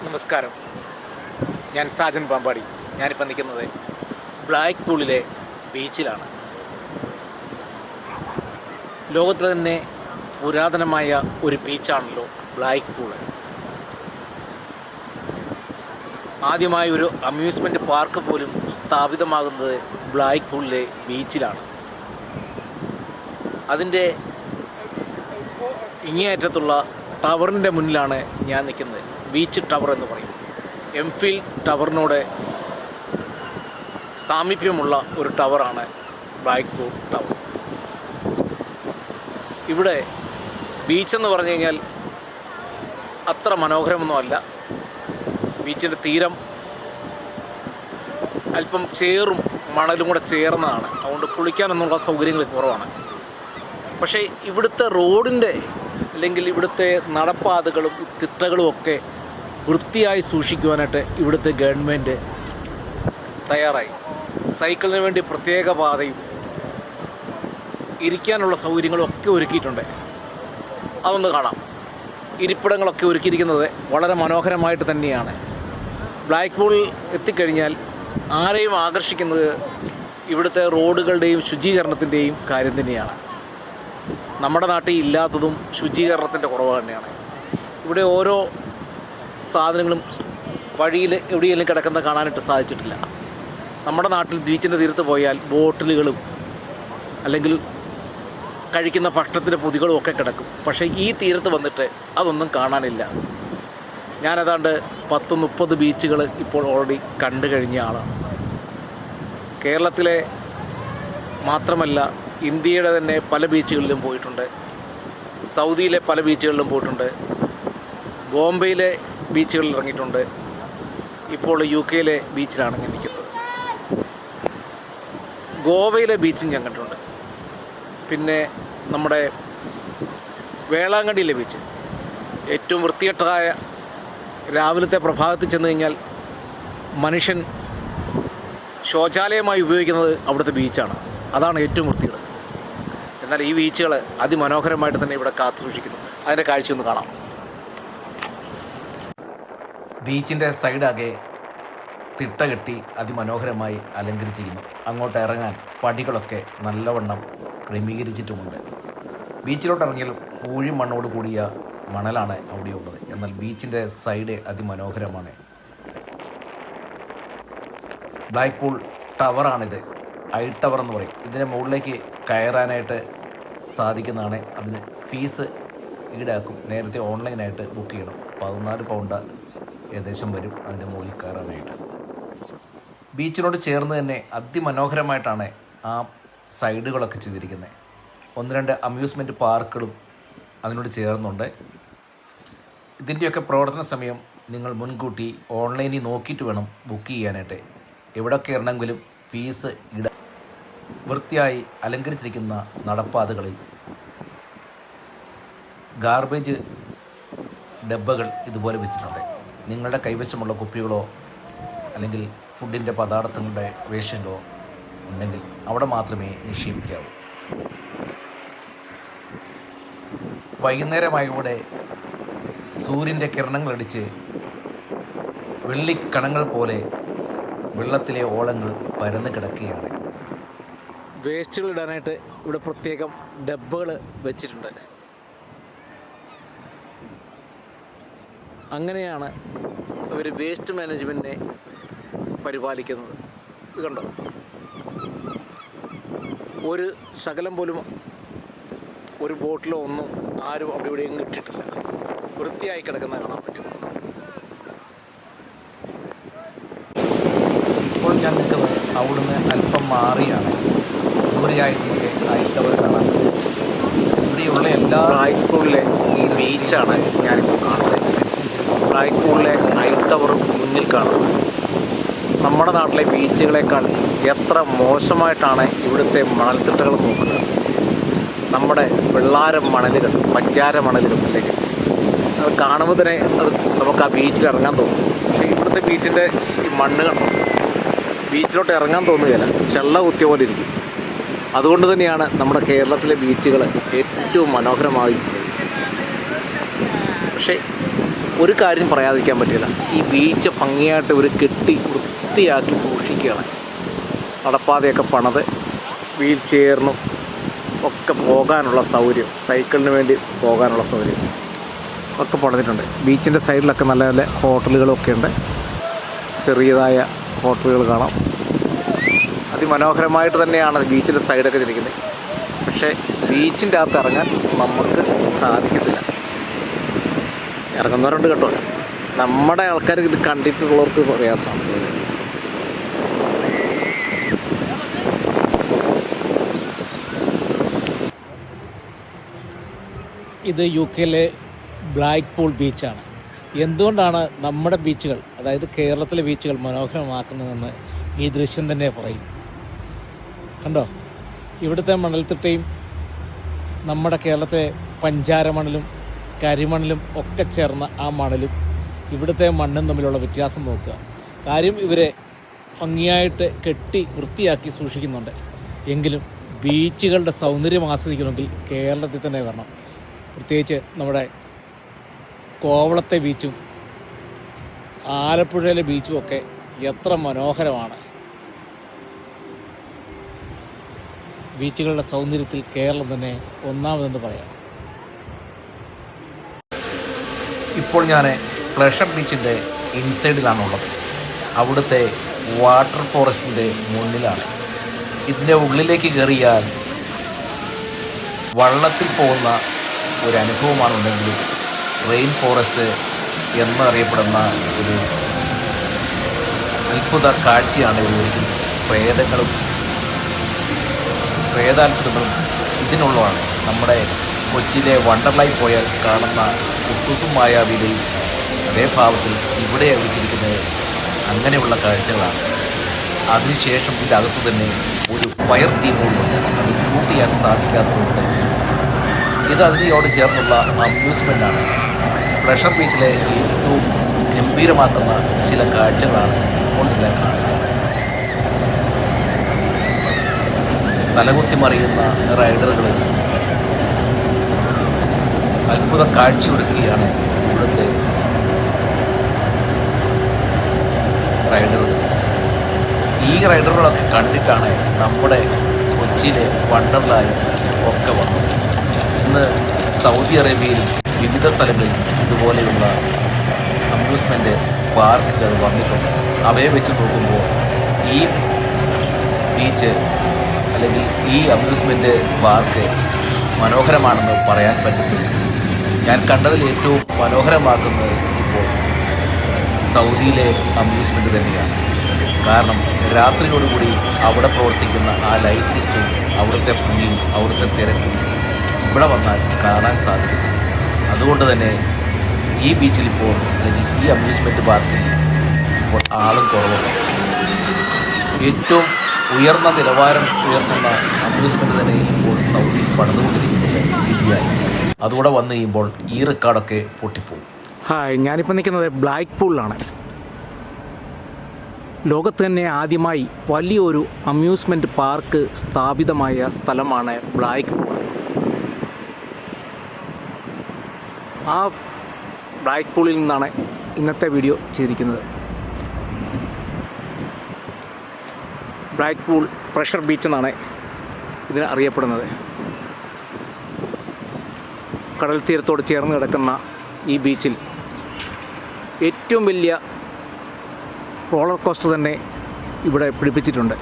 നമസ്കാരം. ഞാൻ സാജൻ പാമ്പാടി. ഞാനിപ്പോൾ നിൽക്കുന്നത് ബ്ലാക്ക് പൂളിലെ ബീച്ചിലാണ്. ലോകത്തിലെ തന്നെ പുരാതനമായ ഒരു ബീച്ചാണല്ലോ ബ്ലാക്ക് പൂള്. ആദ്യമായി ഒരു അമ്യൂസ്മെൻറ്റ് പാർക്ക് പോലും സ്ഥാപിതമാകുന്നത് ബ്ലാക്ക് പൂളിലെ ബീച്ചിലാണ്. അതിൻ്റെ ഇങ്ങേയറ്റത്തുള്ള ടവറിൻ്റെ മുന്നിലാണ് ഞാൻ നിൽക്കുന്നത്. ബീച്ച് ടവർ എന്ന് പറയും. എംഫിൽ ടവറിനോട് സാമീപ്യമുള്ള ഒരു ടവറാണ് ബ്ലാക്ക് പൂൾ ടവർ. ഇവിടെ ബീച്ചെന്ന് പറഞ്ഞു കഴിഞ്ഞാൽ അത്ര മനോഹരമൊന്നുമല്ല. ബീച്ചിൻ്റെ തീരം അല്പം ചേറും മണലും കൂടെ ചേർന്നതാണ്. അതുകൊണ്ട് കുളിക്കാനൊന്നുള്ള സൗകര്യങ്ങൾ കുറവാണ്. പക്ഷേ ഇവിടുത്തെ റോഡിൻ്റെ അല്ലെങ്കിൽ ഇവിടുത്തെ നടപ്പാതകളും തിട്ടകളും ഒക്കെ വൃത്തിയായി സൂക്ഷിക്കുവാനായിട്ട് ഇവിടുത്തെ ഗവൺമെൻറ് തയ്യാറായി. സൈക്കിളിന് വേണ്ടി പ്രത്യേക പാതയും ഇരിക്കാനുള്ള സൗകര്യങ്ങളും ഒക്കെ ഒരുക്കിയിട്ടുണ്ട്. അതൊന്ന് കാണാം. ഇരിപ്പിടങ്ങളൊക്കെ ഒരുക്കിയിരിക്കുന്നത് വളരെ മനോഹരമായിട്ട് തന്നെയാണ്. ബ്ലാക്ക് പൂളിൽ എത്തിക്കഴിഞ്ഞാൽ ആരെയും ആകർഷിക്കുന്നത് ഇവിടുത്തെ റോഡുകളുടെയും ശുചീകരണത്തിൻ്റെയും കാര്യം തന്നെയാണ്. നമ്മുടെ നാട്ടിൽ ഇല്ലാത്തതും ശുചീകരണത്തിൻ്റെ കുറവ് തന്നെയാണ്. ഇവിടെ ഓരോ സാധനങ്ങളും വഴിയിൽ എവിടെയെങ്കിലും കിടക്കുന്ന കാണാനായിട്ട് സാധിച്ചിട്ടില്ല. നമ്മുടെ നാട്ടിൽ ബീച്ചിൻ്റെ തീരത്ത് പോയാൽ ബോട്ടിലുകളും അല്ലെങ്കിൽ കഴിക്കുന്ന ഭക്ഷണത്തിൻ്റെ പൊതികളും ഒക്കെ കിടക്കും. പക്ഷേ ഈ തീരത്ത് വന്നിട്ട് അതൊന്നും കാണാനില്ല. ഞാനതാണ്ട് 10-30 ബീച്ചുകൾ ഇപ്പോൾ ഓൾറെഡി കണ്ടു കഴിഞ്ഞ ആളാണ്. കേരളത്തിലെ മാത്രമല്ല, ഇന്ത്യയുടെ തന്നെ പല ബീച്ചുകളിലും പോയിട്ടുണ്ട്. സൗദിയിലെ പല ബീച്ചുകളിലും പോയിട്ടുണ്ട്. ബോംബെയിലെ ബീച്ചുകളിൽ ഇറങ്ങിയിട്ടുണ്ട്. ഇപ്പോൾ UK ബീച്ചിലാണ് ഞാൻ നിൽക്കുന്നത്. ഗോവയിലെ ബീച്ചും ഞാൻ കണ്ടിട്ടുണ്ട്. പിന്നെ നമ്മുടെ വേളാങ്കണ്ണിയിലെ ബീച്ച് ഏറ്റവും വൃത്തികെട്ടതായ, രാവിലത്തെ പ്രഭാതത്തിൽ ചെന്ന് കഴിഞ്ഞാൽ മനുഷ്യൻ ശൗചാലയമായി ഉപയോഗിക്കുന്നത് അവിടുത്തെ ബീച്ചാണ്. അതാണ് ഏറ്റവും വൃത്തികേട്. എന്നാൽ ഈ ബീച്ചുകൾ അതിമനോഹരമായിട്ട് തന്നെ ഇവിടെ കാത്തു സൂക്ഷിക്കുന്നു. അതിൻ്റെ കാഴ്ച ഒന്ന് കാണാം. ബീച്ചിൻ്റെ സൈഡാകെ തിട്ട കെട്ടി അതിമനോഹരമായി അലങ്കരിച്ചിരിക്കുന്നു. അങ്ങോട്ട് ഇറങ്ങാൻ പടികളൊക്കെ നല്ലവണ്ണം ക്രമീകരിച്ചിട്ടുമുണ്ട്. ബീച്ചിലോട്ട് ഇറങ്ങിയാൽ പൂഴി മണ്ണോട് കൂടിയ മണലാണ് അവിടെയുള്ളത്. എന്നാൽ ബീച്ചിൻ്റെ സൈഡ് അതിമനോഹരമാണ്. ബ്ലാക്ക് പൂൾ ടവറാണിത്. ഐ ടവർ എന്ന് പറയും. ഇതിൻ്റെ മുകളിലേക്ക് കയറാനായിട്ട് സാധിക്കുന്നതാണ്. അതിന് ഫീസ് ഈടാക്കും. നേരത്തെ ഓൺലൈനായിട്ട് ബുക്ക് ചെയ്യണം. 14 പൗണ്ട് ഏകദേശം വരും അതിൻ്റെ മുകളിൽ കയറാനായിട്ട്. ബീച്ചിനോട് ചേർന്ന് തന്നെ അതിമനോഹരമായിട്ടാണ് ആ സൈഡുകളൊക്കെ ചെയ്തിരിക്കുന്നത്. 1-2 അമ്യൂസ്മെൻറ്റ് പാർക്കുകളും അതിനോട് ചേർന്നുണ്ട്. ഇതിൻ്റെയൊക്കെ പ്രവർത്തന സമയം നിങ്ങൾ മുൻകൂട്ടി ഓൺലൈനിൽ നോക്കിയിട്ട് വേണം ബുക്ക് ചെയ്യാനായിട്ട്. എവിടെ കയറണമെങ്കിലും ഫീസ് വൃത്തിയായി അലങ്കരിച്ചിരിക്കുന്ന നടപ്പാതകളിൽ ഗാർബേജ് ഡബ്ബകൾ ഇതുപോലെ വെച്ചിട്ടുണ്ട്. നിങ്ങളുടെ കൈവശമുള്ള കുപ്പികളോ അല്ലെങ്കിൽ ഫുഡിൻ്റെ പദാർത്ഥങ്ങളുടെ വേഷങ്ങളോ ഉണ്ടെങ്കിൽ അവിടെ മാത്രമേ നിക്ഷേപിക്കാവൂ. വൈകുന്നേരമായതോടെ സൂര്യൻ്റെ കിരണങ്ങളടിച്ച് വെള്ളിക്കണങ്ങൾ പോലെ വെള്ളത്തിലെ ഓളങ്ങൾ പരന്ന് കിടക്കുകയാണ്. വേസ്റ്റുകൾ ഇടാനായിട്ട് ഇവിടെ പ്രത്യേകം ഡബ്ബകൾ വെച്ചിട്ടുണ്ട്. അങ്ങനെയാണ് അവർ വേസ്റ്റ് മാനേജ്മെൻറ്റിനെ പരിപാലിക്കുന്നത്. ഇത് കണ്ടോ, ഒരു ശകലം പോലും ഒരു ബോട്ടിലോ ഒന്നും ആരും അവിടെ ഇവിടെയും ഇട്ടിട്ടില്ല. വൃത്തിയായി കിടക്കുന്ന കാണാൻ പറ്റും. ഇപ്പോൾ ഞാൻ നിൽക്കുന്നത് അവിടുന്ന് അല്പം മാറിയാണ്. ദൂരെയായി നമുക്ക് ഐ ടവർ കാണാൻ. ഇവിടെയുള്ള എല്ലാ ബ്ലാക്ക് പൂളിലെ ഈ ബീച്ചാണ് ഞാനിപ്പോൾ കാണുന്നത്. ബ്ലാക്ക് പൂളിലെ ഐ ടവർ മുന്നിൽ കാണുന്നത്. നമ്മുടെ നാട്ടിലെ ബീച്ചുകളേക്കാൾ എത്ര മോശമായിട്ടാണ് ഇവിടുത്തെ മണൽത്തിട്ടകൾ നോക്കുന്നത്. നമ്മുടെ വെള്ളാരം മണലുകൾ, പഞ്ചാര മണലുകൾ അല്ലെങ്കിൽ അത് കാണുമ്പോൾ തന്നെ അത് നമുക്ക് ആ ബീച്ചിൽ ഇറങ്ങാൻ തോന്നും. പക്ഷേ ഇവിടുത്തെ ബീച്ചിൻ്റെ ഈ മണ്ണ് കണ്ടോ, ബീച്ചിലോട്ട് ഇറങ്ങാൻ തോന്നുകയില്ല. ചെള്ള കുത്തിയ പോലെ ഇരിക്കും. അതുകൊണ്ട് തന്നെയാണ് നമ്മുടെ കേരളത്തിലെ ബീച്ചുകൾ ഏറ്റവും മനോഹരമായി. പക്ഷേ ഒരു കാര്യം പറയാതിരിക്കാൻ പറ്റില്ല, ഈ ബീച്ച് ഭംഗിയായിട്ട് ഒരു കെട്ടി വൃത്തിയാക്കി സൂക്ഷിക്കുകയാണ്. നടപ്പാതയൊക്കെ പണിത് വീൽ ചെയറിനും ഒക്കെ പോകാനുള്ള സൗകര്യം, സൈക്കിളിന് വേണ്ടി പോകാനുള്ള സൗകര്യം ഒക്കെ പണിതിട്ടുണ്ട്. ബീച്ചിൻ്റെ സൈഡിലൊക്കെ നല്ല നല്ല ഹോട്ടലുകളൊക്കെ ഉണ്ട്. ചെറിയതായ ഹോട്ടലുകൾ കാണാം. അതിമനോഹരമായിട്ട് തന്നെയാണ് ബീച്ചിൻ്റെ സൈഡൊക്കെ ഇരിക്കുന്നത്. പക്ഷേ ബീച്ചിൻ്റെ അകത്ത് ഇറങ്ങാൻ നമുക്ക് സാധിക്കത്തില്ല. ഇറങ്ങുന്നവരുണ്ട് കേട്ടോ. നമ്മുടെ ആൾക്കാർ ഇത് കണ്ടിട്ടുള്ളവർക്ക് പ്രയാസമാണ്. ഇത് UK-യിലെ ബ്ലാക്ക് പൂൾ ബീച്ചാണ്. എന്തുകൊണ്ടാണ് നമ്മുടെ ബീച്ചുകൾ, അതായത് കേരളത്തിലെ ബീച്ചുകൾ മനോഹരമാക്കുന്നതെന്ന് ഈ ദൃശ്യം തന്നെ പറയും. കണ്ടോ, ഇവിടുത്തെ മണൽത്തിട്ടയും നമ്മുടെ കേരളത്തെ പഞ്ചാരമണലും കരിമണലും ഒക്കെ ചേർന്ന ആ മണലും ഇവിടുത്തെ മണ്ണും തമ്മിലുള്ള വ്യത്യാസം നോക്കുക. കാര്യം ഇവരെ ഭംഗിയായിട്ട് കെട്ടി വൃത്തിയാക്കി സൂക്ഷിക്കുന്നുണ്ട്. എങ്കിലും ബീച്ചുകളുടെ സൗന്ദര്യം ആസ്വദിക്കണമെങ്കിൽ കേരളത്തിൽ തന്നെ വരണം. പ്രത്യേകിച്ച് നമ്മുടെ കോവളത്തെ ബീച്ചും ആലപ്പുഴയിലെ ബീച്ചും ഒക്കെ എത്ര മനോഹരമാണ്. ബീച്ചുകളുടെ സൗന്ദര്യത്തിൽ കേരളം തന്നെ ഒന്നാമതെന്ന് പറയാം. ഇപ്പോൾ ഞാൻ പ്ലഷർ ബീച്ചിൻ്റെ ഇൻസൈഡിലാണുള്ളത്. അവിടുത്തെ വാട്ടർ ഫോറസ്റ്റിൻ്റെ മുന്നിലാണ്. ഇതിൻ്റെ ഉള്ളിലേക്ക് കയറിയാൽ വള്ളത്തിൽ പോകുന്ന ഒരു അനുഭവമാണുണ്ടെങ്കിൽ റെയിൻ ഫോറസ്റ്റ് എന്നറിയപ്പെടുന്ന ഒരു അത്ഭുത കാഴ്ചയാണ് ഒരുക്കുന്നത്. പ്രേതാത്ഭുതങ്ങളും ഇതിനുള്ളതാണ്. നമ്മുടെ കൊച്ചിയിലെ വണ്ടർലായി പോയാൽ കാണുന്ന കുട്ടൂസും മായാവിയിലെയും അതേ ഭാവത്തിൽ ഇവിടെ അവതരിച്ചിരിക്കുന്നത് അങ്ങനെയുള്ള കാഴ്ചകളാണ്. അതിനുശേഷം ഇതിൻ്റെ അകത്ത് തന്നെ ഒരു ഫയർ തീമുണ്ട്. അത് ഷൂട്ട് ചെയ്യാൻ സാധിക്കാത്തതുകൊണ്ട് ഇത് അതിനോട് ചേർന്നുള്ള അമ്യൂസ്മെൻ്റാണ്. പ്ലഷർ ബീച്ചിലെ ഏറ്റവും ഗംഭീരമാക്കുന്ന ചില കാഴ്ചകളാണ് ഇപ്പോൾ ഇതിലെ കാണുന്നത്. തലകുത്തി മറിയുന്ന റൈഡറുകൾ അത്ഭുത കാഴ്ചയൊരുക്കുകയാണ് ഇവിടുത്തെ റൈഡറുകൾ. ഈ റൈഡറുകളൊക്കെ കണ്ടിട്ടാണ് നമ്മുടെ കൊച്ചിയിലെ വണ്ടർലായി ഒക്കെ വന്നത്. ഇന്ന് സൗദി അറേബ്യയിൽ വിവിധ സ്ഥലങ്ങളിൽ ഇതുപോലെയുള്ള അമ്യൂസ്മെൻ്റ് പാർക്കുകൾ വന്നിട്ടുണ്ട്. അവയെ വെച്ച് നോക്കുമ്പോൾ ഈ ബീച്ച് അല്ലെങ്കിൽ ഈ അമ്യൂസ്മെൻ്റ് പാർക്ക് മനോഹരമാണെന്ന് പറയാൻ പറ്റുന്നില്ല. ഞാൻ കണ്ടതിൽ ഏറ്റവും മനോഹരമാക്കുന്നത് ഇപ്പോൾ സൗദിയിലെ അമ്യൂസ്മെൻ്റ് തന്നെയാണ്. കാരണം രാത്രിയോടുകൂടി അവിടെ പ്രവർത്തിക്കുന്ന ആ ലൈറ്റ് സിസ്റ്റവും അവിടുത്തെ ഭംഗിയും അവിടുത്തെ തിരക്കും ഇവിടെ വന്നാൽ കാണാൻ സാധിക്കും. അതുകൊണ്ട് തന്നെ ഈ ബീച്ചിൽ ഇപ്പോൾ അല്ലെങ്കിൽ ഈ അമ്യൂസ്മെൻറ്റ് പാർക്കിൽ ഇപ്പോൾ ആളും കുറവുണ്ട്. ഏറ്റവും ഉയർന്ന നിലവാരം ഉയർത്തുന്ന അമ്യൂസ്മെൻറ്റ് തന്നെ ഇപ്പോൾ സൗദി പണിതുകൊണ്ടിരിക്കുന്നത് ഇന്ത്യയായി. അതുകൂടെ വന്നു കഴിയുമ്പോൾ ഈ റെക്കോർഡൊക്കെ പൊട്ടിപ്പോകും. ഹായ്, ഞാനിപ്പോൾ നിൽക്കുന്നത് ബ്ലാക്ക് പൂളിലാണ്. ലോകത്ത് തന്നെ ആദ്യമായി വലിയൊരു അമ്യൂസ്മെൻറ്റ് പാർക്ക് സ്ഥാപിതമായ സ്ഥലമാണ് ബ്ലാക്ക് പൂൾ. ആ ബ്ലാക്ക് പൂളിൽ നിന്നാണ് ഇന്നത്തെ വീഡിയോ ചെയ്തിരിക്കുന്നത്. ബ്ലാക്ക് പൂൾ പ്രഷർ ബീച്ച് എന്നാണ് ഇതിന് അറിയപ്പെടുന്നത്. കടൽ തീരത്തോട് ചേർന്ന് കിടക്കുന്ന ഈ ബീച്ചിൽ ഏറ്റവും വലിയ റോളർ കോസ്റ്റർ തന്നെ ഇവിടെ പിടിപ്പിച്ചിട്ടുണ്ട്.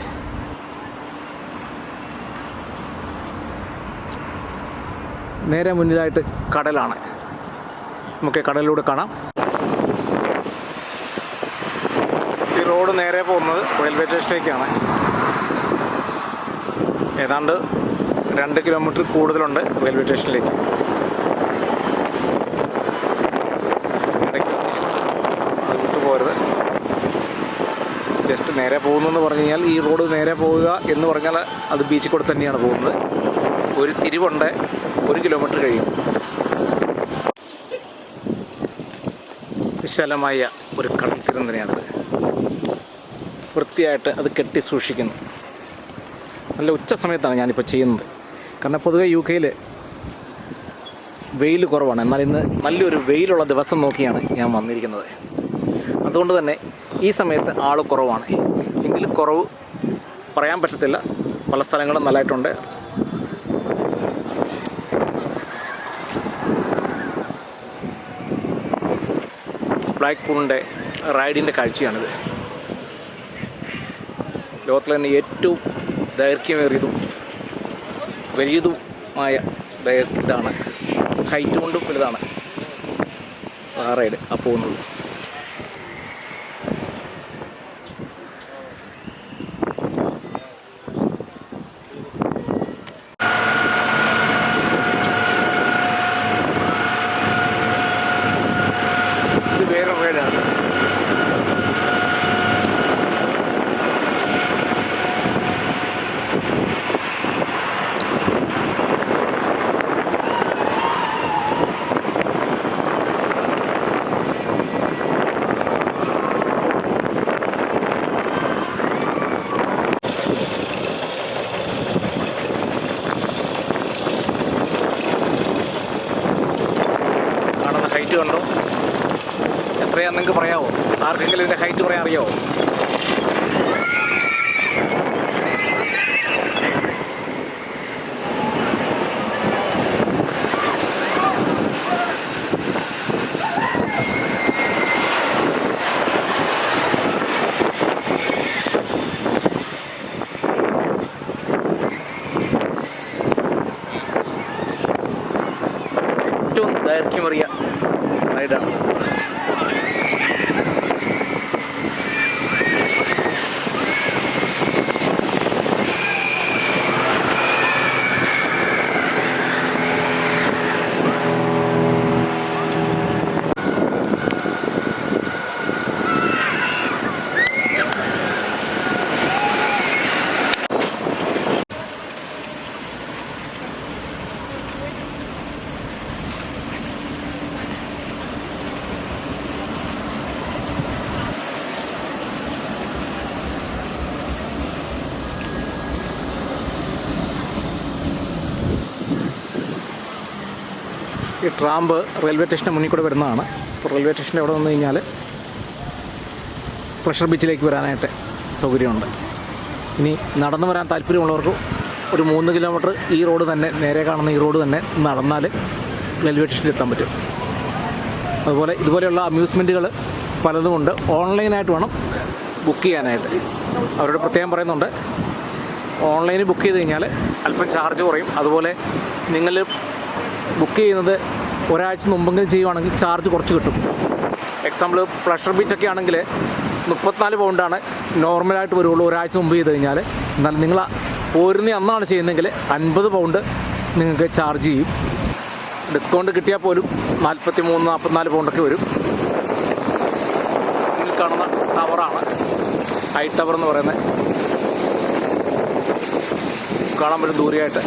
നേരെ മുന്നിലായിട്ട് കടലാണ്. നമുക്ക് കടലിലൂടെ കാണാം. ഈ റോഡ് നേരെ പോകുന്നത് റെയിൽവേ സ്റ്റേഷനിലേക്കാണ്. ഏതാണ്ട് 2 കിലോമീറ്റർ കൂടുതലുണ്ട് റെയിൽവേ സ്റ്റേഷനിലേക്ക്. അത് വിട്ടുപോകരുത്. ജസ്റ്റ് നേരെ പോകുന്നതെന്ന് പറഞ്ഞു കഴിഞ്ഞാൽ ഈ റോഡ് നേരെ പോവുക എന്ന് പറഞ്ഞാൽ അത് ബീച്ചിൽ കൂടെ തന്നെയാണ് പോകുന്നത്. ഒരു തിരിവുണ്ട്, 1 കിലോമീറ്റർ കഴിയും. വിശാലമായ ഒരു കടൽ തീരം തന്നെയാണത്. വൃത്തിയായിട്ട് അത് കെട്ടി സൂക്ഷിക്കുന്നു. നല്ല ഉച്ച സമയത്താണ് ഞാനിപ്പോൾ ചെയ്യുന്നത്. കാരണം പൊതുവെ UK-യിൽ വെയിൽ കുറവാണ്. എന്നാൽ ഇന്ന് നല്ലൊരു വെയിലുള്ള ദിവസം നോക്കിയാണ് ഞാൻ വന്നിരിക്കുന്നത്. അതുകൊണ്ട് തന്നെ ഈ സമയത്ത് ആൾ കുറവാണ്. എങ്കിലും കുറവ് പറയാൻ പറ്റത്തില്ല, പല സ്ഥലങ്ങളും നല്ലതായിട്ടുണ്ട്. ബ്ലാക്ക് പൂളിൻ്റെ റൈഡിൻ്റെ കാഴ്ചയാണിത്. ലോകത്തിലെ തന്നെ ഏറ്റവും ദൈർഘ്യമേറിയതും വലിയതുമായ ഇതാണ്. ഹൈറ്റ് കൊണ്ടും വലുതാണ് ആ റൈഡ് ആ പോകുന്നത്. ഇത് വേറെ റൈഡാണ്. ഹൈറ്റ് കണ്ടോ? എത്രയാണെന്ന് നിങ്ങൾക്ക് പറയാമോ? ആർക്കെങ്കിലും ഇതിൻ്റെ ഹൈറ്റ് പറയാൻ അറിയാമോ? ഏറ്റവും ദൈർഘ്യമേറിയ റൈഡാണ്. ഈ ട്രാമ്പ് റെയിൽവേ സ്റ്റേഷൻ്റെ മുന്നിൽ കൂടെ വരുന്നതാണ്. ഇപ്പോൾ റെയിൽവേ സ്റ്റേഷൻ്റെ അവിടെ വന്നു കഴിഞ്ഞാൽ പ്രഷർ ബീച്ചിലേക്ക് വരാനായിട്ട് സൗകര്യമുണ്ട്. ഇനി നടന്നു വരാൻ താല്പര്യമുള്ളവർക്ക് ഒരു 3 കിലോമീറ്റർ ഈ റോഡ് തന്നെ, നേരെ കാണുന്ന ഈ റോഡ് തന്നെ നടന്നാൽ റെയിൽവേ സ്റ്റേഷനിൽ എത്താൻ പറ്റും. അതുപോലെ ഇതുപോലെയുള്ള അമ്യൂസ്മെൻറ്റുകൾ പലതുമുണ്ട്. ഓൺലൈനായിട്ട് വേണം ബുക്ക് ചെയ്യാനായിട്ട്. അവരോട് പ്രത്യേകം പറയുന്നുണ്ട്, ഓൺലൈനിൽ ബുക്ക് ചെയ്ത് കഴിഞ്ഞാൽ അല്പം ചാർജ് കുറയും. അതുപോലെ നിങ്ങൾ ബുക്ക് ചെയ്യുന്നത് ഒരാഴ്ച മുമ്പെങ്കിലും ചെയ്യുവാണെങ്കിൽ ചാർജ് കുറച്ച് കിട്ടും. എക്സാമ്പിൾ പ്ലഷർ ബീച്ചൊക്കെ ആണെങ്കിൽ 34 പൗണ്ടാണ് നോർമലായിട്ട് വരുള്ളൂ ഒരാഴ്ച മുമ്പ് ചെയ്ത് കഴിഞ്ഞാൽ. എന്നാൽ നിങ്ങൾ പോരുന്ന അന്നാണ് ചെയ്യുന്നതെങ്കിൽ 50 പൗണ്ട് നിങ്ങൾക്ക് ചാർജ് ചെയ്യും. ഡിസ്കൗണ്ട് കിട്ടിയാൽ പോലും 43-44 പൗണ്ടൊക്കെ വരും. ഇതിൽ കാണുന്ന ടവറാണ് ഹൈ ടവർ എന്ന് പറയുന്നത്. കാണാൻ പറ്റും ദൂരെയായിട്ട്.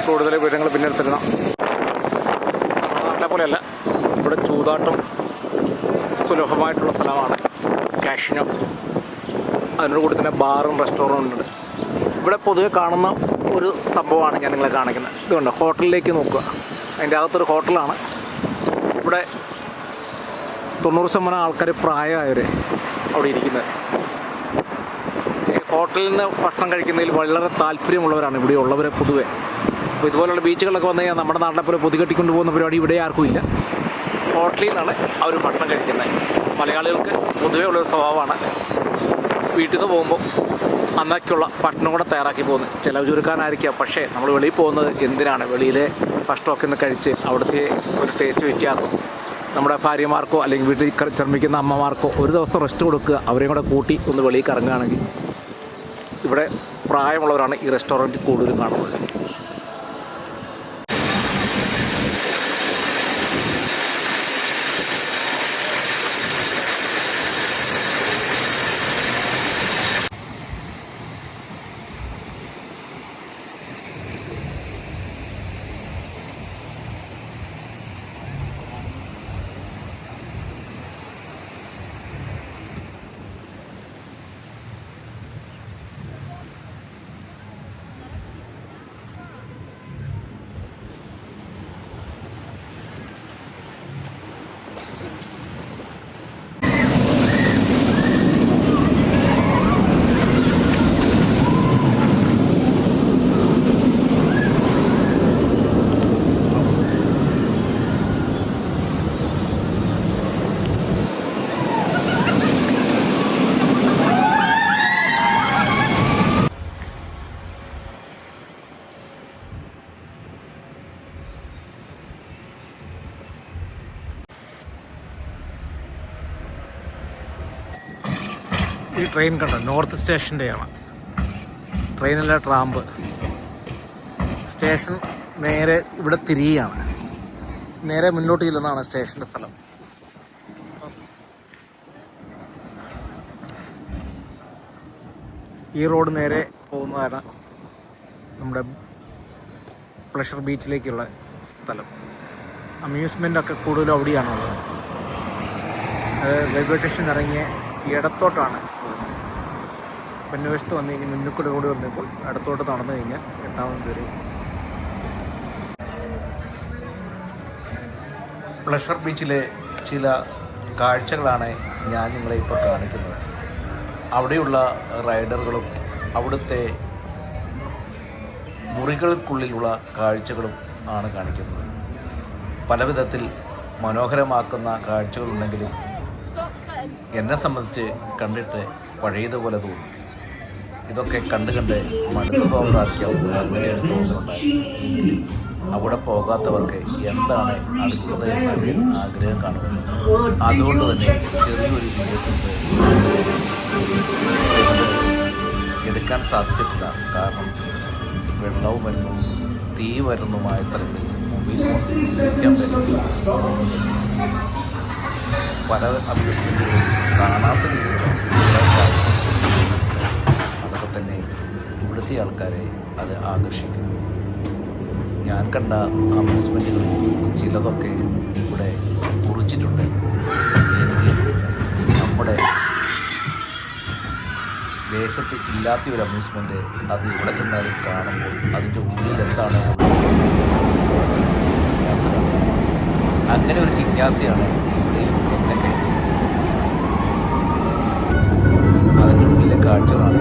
കൂടുതൽ വിവരങ്ങൾ പിന്നീട് തരണം. നമ്മുടെ നാട്ടിലെ പോലെയല്ല, ഇവിടെ ചൂതാട്ടം സുലഭമായിട്ടുള്ള സ്ഥലമാണ്. കാഷിനോ, അതിനോട് കൂടി തന്നെ ബാറും റെസ്റ്റോറൻറ്റും ഉണ്ട്. ഇവിടെ പൊതുവെ കാണുന്ന ഒരു സംഭവമാണ് ഞാൻ നിങ്ങളെ കാണിക്കുന്നത്. ഇതുകൊണ്ട് ഹോട്ടലിലേക്ക് നോക്കുക. അതിൻ്റെ അകത്തൊരു ഹോട്ടലാണ്. ഇവിടെ 90% ആൾക്കാർ പ്രായമായവർ അവിടെ ഇരിക്കുന്നത്. ഹോട്ടലിൽ നിന്ന് ഭക്ഷണം കഴിക്കുന്നതിൽ വളരെ താല്പര്യമുള്ളവരാണ് ഇവിടെ ഉള്ളവരെ പൊതുവെ. അപ്പോൾ ഇതുപോലുള്ള ബീച്ചുകളൊക്കെ വന്നു കഴിഞ്ഞാൽ നമ്മുടെ നാട്ടിലെ പോലെ പൊതി കെട്ടിക്കൊണ്ട് പോകുന്ന പരിപാടി ഇവിടെ ആർക്കും ഇല്ല. ഹോട്ടലിൽ നിന്നാണ് അവർ ഭക്ഷണം കഴിക്കുന്നത്. മലയാളികൾക്ക് പൊതുവേ ഉള്ളൊരു സ്വഭാവമാണ് വീട്ടിൽ നിന്ന് പോകുമ്പോൾ അന്നൊക്കെയുള്ള ഭക്ഷണം കൂടെ തയ്യാറാക്കി പോകുന്നത്. ചിലവ് ചുരുക്കാനായിരിക്കാം, പക്ഷേ നമ്മൾ വെളിയിൽ പോകുന്നത് എന്തിനാണ്? വെളിയിലെ ഭക്ഷണമൊക്കെ ഒന്ന് കഴിച്ച് അവിടുത്തെ ഒരു ടേസ്റ്റ് വ്യത്യാസം നമ്മുടെ ഭാര്യമാർക്കോ അല്ലെങ്കിൽ വീട്ടിൽ ശ്രമിക്കുന്ന അമ്മമാർക്കോ ഒരു ദിവസം റെസ്റ്റ് കൊടുക്കുക, അവരെയും കൂടെ കൂട്ടി ഒന്ന് വെളിയിൽ ഇറങ്ങുകയാണെങ്കിൽ. ഇവിടെ പ്രായമുള്ളവരാണ് ഈ റെസ്റ്റോറൻറ്റ് കൂടുതലും കാണുന്നത്. ഈ ട്രെയിൻ കണ്ടോ, നോർത്ത് സ്റ്റേഷൻ്റെയാണ്. ട്രെയിനല്ല, ട്രാമ്പ് സ്റ്റേഷൻ. നേരെ ഇവിടെ തിരിയുകയാണ്, നേരെ മുന്നോട്ട് ചെല്ലുന്നതാണ് സ്റ്റേഷൻ്റെ സ്ഥലം. ഈ റോഡ് നേരെ പോകുന്നതാണ് നമ്മുടെ പ്ലഷർ ബീച്ചിലേക്കുള്ള സ്ഥലം. അമ്യൂസ്മെൻ്റൊക്കെ കൂടുതലും അവിടെയാണുള്ളത്. റെയിൽവേ സ്റ്റേഷൻ ഇറങ്ങിയ ഇടത്തോട്ടാണ് പോകുന്നത്. പിന്നവശത്ത് വന്നു കഴിഞ്ഞാൽ മുന്നിക്കൂടെ റോഡ് വന്നപ്പോൾ ഇടത്തോട്ട് നടന്നു കഴിഞ്ഞാൽ 8ാമത് വരെ. പ്ലഷർ ബീച്ചിലെ ചില കാഴ്ചകളാണ് ഞാൻ നിങ്ങളെ ഇപ്പോൾ കാണിക്കുന്നത്. അവിടെയുള്ള റൈഡറുകളും അവിടുത്തെ മുറികൾക്കുള്ളിലുള്ള കാഴ്ചകളും ആണ് കാണിക്കുന്നത്. പല വിധത്തിൽ മനോഹരമാക്കുന്ന കാഴ്ചകളുണ്ടെങ്കിലും എന്നെ സംബന്ധിച്ച് കണ്ടിട്ട് പഴയതുപോലെ തോന്നും. ഇതൊക്കെ കണ്ട് മടുത്തു പോകാറാക്കിയാവും അങ്ങനെയാണ് തോന്നുന്നുണ്ടായി. അവിടെ പോകാത്തവർക്ക് എന്താണ് അടുത്തത് എന്നറിയാൻ ആഗ്രഹം കാണുന്നത്. അതുകൊണ്ട് തന്നെ ചെറിയൊരു വീഡിയോ എടുക്കാൻ സാധിച്ചിട്ടില്ല. കാരണം വെള്ളവും വരുന്നു, തീ വരുന്നതുമായ സ്ഥലത്തിൽ മൊബൈൽ ഫോൺ ഉപയോഗിക്കാൻ പറ്റില്ല. പല അഭ്യസികളും കാണാത്ത രീതിയിലുള്ള അതൊക്കെ തന്നെ ഇവിടുത്തെ ആൾക്കാരെ അത് ആകർഷിക്കുന്നു. ഞാൻ കണ്ട അമ്യൂസ്മെൻറ്റുകളിൽ ചിലതൊക്കെ ഇവിടെ കുറിച്ചിട്ടുണ്ട്. എങ്കിൽ നമ്മുടെ ദേശത്ത് ഇല്ലാത്ത ഒരു അമ്യൂസ്മെൻറ്റ് അത് ഇവിടെ ചെന്നാൽ കാണുമ്പോൾ അതിൻ്റെ ഉള്ളിൽ എന്താണ് അങ്ങനെ ഒരു ജിജ്ഞാസയാണ് ഇവിടെയും എന്നെ കഴിഞ്ഞത്. അതിൻ്റെ ഉള്ളിലെ കാഴ്ചകളാണ്